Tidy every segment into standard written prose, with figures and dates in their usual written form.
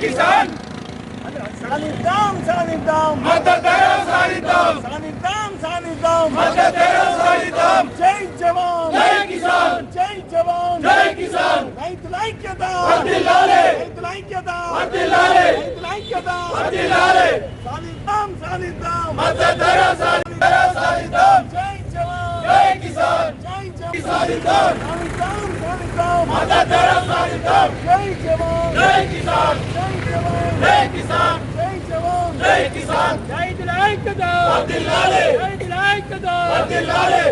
కిసాన్ సాధిద్దాం సాధిద్దాం మద్దతు సాధిద్దాం సాధిద్దాం సాధిద్దాం మద్దతు సాధిద్దాం జై జవాన్ జై కిసాన్ జై జవాన్ జై కిసాన్ రైతుల ఐక్యత వర్ధిల్లాలి రైతుల ఐక్యత వర్ధిల్లాలి రైతుల ఐక్యత వర్ధిల్లాలి సాధిద్దాం సాధిద్దాం మద్దతు సాధిద్దాం జై జవాన్ జై కిసాన్ జై జవాన్ సాధిద్దాం సాధిద్దాం సాధిద్దాం మద్దతు సాధిద్దాం జై జవాన్ జై కిసాన్ జై జవాన్ జై కిసాన్ జై జవాన్ జై కిసాన్ రైతుల ఐక్యత వర్ధిల్లాలి రైతుల ఐక్యత వర్ధిల్లాలి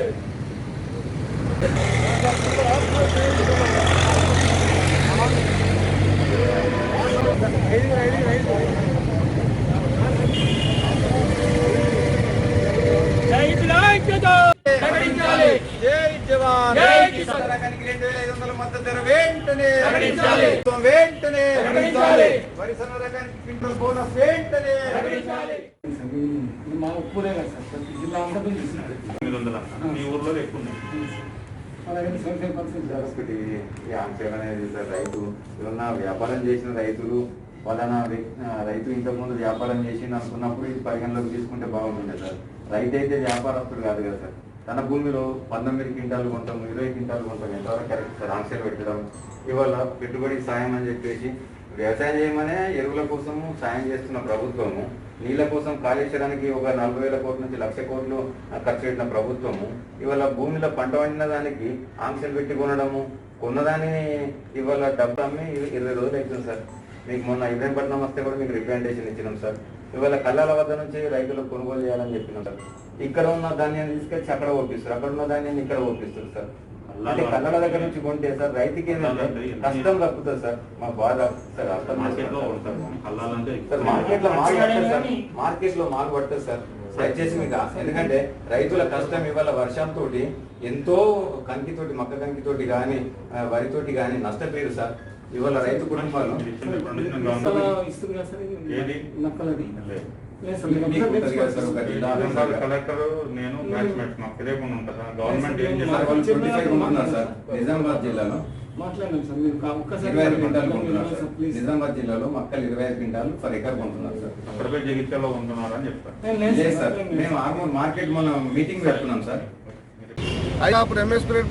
రైతుల ఐక్యత ప్రకటించాలి జై జవాన్ జై కిసాన్ రకానికి 2500 మద్దతు ధర వెంటనే ప్రకటించాలి. వెంటనే ప్రకటించాలి. వరి సన్న రకానికి క్వింటల్ బోనస్ వెంటనే ప్రకటించాలి మా ఉప్పులే కదా సార్ ప్రతి జిల్లా అంతా పిలుస్తున్నారు 900 మీ ఊర్లో ఎక్కువ ఉన్నాయి. అలాగే 75% ఒకటి ఈ ఆంక్షలు అనేది సార్ రైతు ఏమన్నా వ్యాపారం చేసిన రైతులు వాళ్ళ రైతు ఇంతకుముందు వ్యాపారం చేసి అనుకున్నప్పుడు ఇది పరిగణలోకి తీసుకుంటే బాగుంటుండే సార్. రైతు అయితే వ్యాపారస్తుడు కాదు కదా సార్. తన భూమిలో 19 క్వింటాలు కొంటాం, 20 క్వింటాలు కొంటాం, ఎంతవరకు కరెక్ట్ సార్ ఆంక్షలు పెట్టడం. ఇవాళ పెట్టుబడి సాయం అని చెప్పేసి వ్యవసాయం చేయమనే ఎరువుల కోసము సాయం చేస్తున్న ప్రభుత్వము, నీళ్ళ కోసం కాళేశ్వరానికి ఒక 40,000 కోట్ల నుంచి 1,00,000 కోట్లు ఖర్చు పెట్టిన ప్రభుత్వము ఇవాళ భూమిలో పంట పండిన దానికి ఆంక్షలు పెట్టి కొనడము, కొన్నదాన్ని ఇవాళ డబ్బు అమ్మి 20 రోజులు అవుతుంది సార్. మీకు మొన్న ఇబ్రహీంపట్నం వస్తే కూడా మీకు రిప్రజెంటేషన్ ఇచ్చినాం సార్. ఇవాళ కళ్ళాల వద్ద నుంచి రైతులు కొనుగోలు చేయాలని చెప్పినాం సార్. ఇక్కడ ఉన్న ధాన్యాన్ని తీసుకొచ్చి అక్కడ ఓపిస్తారు, అక్కడ ఉన్న ధాన్యాన్ని ఇక్కడ ఓపిస్తారు సార్. అంటే కళ్ళల దగ్గర నుంచి కొంటే సార్ రైతుకి ఏంటంటే కష్టం తప్పుతుంది సార్. మా బాధ సార్ అర్థం సార్. మార్కెట్ లో మాల్ పడుతుంది సార్. దయచేసి మీకు ఎందుకంటే రైతుల కష్టం ఇవాళ వర్షంతో ఎంతో కంకితోటి మక్క కంకితోటి కానీ వరితోటి కానీ నష్టపోయారు సార్. ఇవాళ రైతు కుటుంబాలు ఇస్తున్నా సార్ ఏది? నక్కలది కలెక్టర్ నేను బ్యాచ్మేట్స్ మాకు తెలియకుండా ఉంటుందా? గవర్నమెంట్ ఏం చేస్తారు? 25 కొంటున్నారు సార్. నిజామాబాద్ జిల్లాలో మాట్లాడినాం సార్ మీరు 25 క్వింటాలు కొంటున్నారు సార్. నిజామాబాద్ జిల్లాలో మక్కలు 25 క్వింటాలు ఫర్ ఎకర్ కొంటున్నారు సార్. అక్కడ పోయి జగిత్యాలో ఉంటున్నారని చెప్తారు. లేదు సార్, మేము ఆర్మూర్ మార్కెట్ మనం మీటింగ్ పెట్టుకున్నాం సార్. అప్పుడు ఎంఎస్పీ రేట్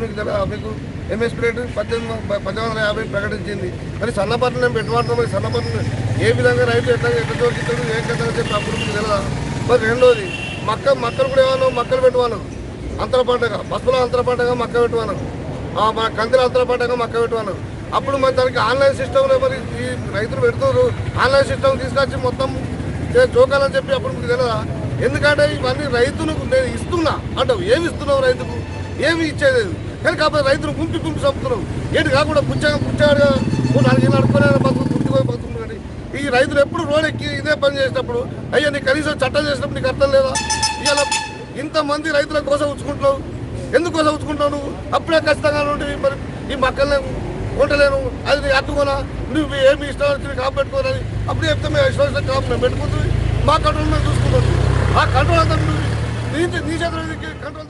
మీకు ఎంఎస్పీ రేటు 1850 ప్రకటించింది. మరి సన్నపట్నం నేను పెట్టమంటున్నాం. మరి సన్నపట్నం ఏ విధంగా రైతు ఎట్లా దొరికిస్తాడు ఏం కదా చెప్పి అప్పుడు మీకు తెలియదా? మరి రెండోది మక్కలు కూడా ఏమన్నా మక్కలు పెట్టువాను అంతర పంటగ బస్సులో అంతర పంటగా మక్క పెట్టువాను, మా కందిలో అంతర పంటగా మక్క పెట్టువాను. అప్పుడు మరి దానికి ఆన్లైన్ సిస్టంలో మరి ఈ రైతులు పెడుతున్నారు. ఆన్లైన్ సిస్టమ్ తీసుకొచ్చి మొత్తం జోకాలని చెప్పి అప్పుడు మీకు తెలియదా? ఎందుకంటే ఇవన్నీ రైతులకు నేను ఇస్తున్నా అంటావు, ఏమి ఇస్తున్నావు రైతుకు? ఏమి ఇచ్చేది కానీ కాకపోతే రైతులు గుంపి చంపుతున్నావు. ఏంటి కాకుండా పుచ్చాడుగా 4 ఏళ్ళు అడుక్కునే గుర్తుపోయి బతుకుతుంది. కానీ ఈ రైతులు ఎప్పుడు రోడ్ ఎక్కి ఇదే పని చేసినప్పుడు అయ్యా నీకు కనీసం చట్టం చేసినప్పుడు నీకు అర్థం లేదా? ఇవాళ ఇంతమంది రైతుల కోసం ఉంచుకుంటున్నావు, ఎందుకు కోసం ఉంచుకుంటున్నావు నువ్వు? అప్పుడే ఖచ్చితంగా నుండి మరి ఈ మక్కల్ని కొంటలేను, అది నీ అట్టుకోనా, నువ్వు ఏమి ఇష్టం వచ్చి కాపు పెట్టుకోనని అప్పుడు చెప్తే మేము ఇష్టం వచ్చిన కాపు మేము పెట్టుకుంటుంది. మా కంట్రోల్ మేము చూసుకుంటుంది. ఆ కంట్రోల్ అంతా నీ చేతులు కంట్రోల్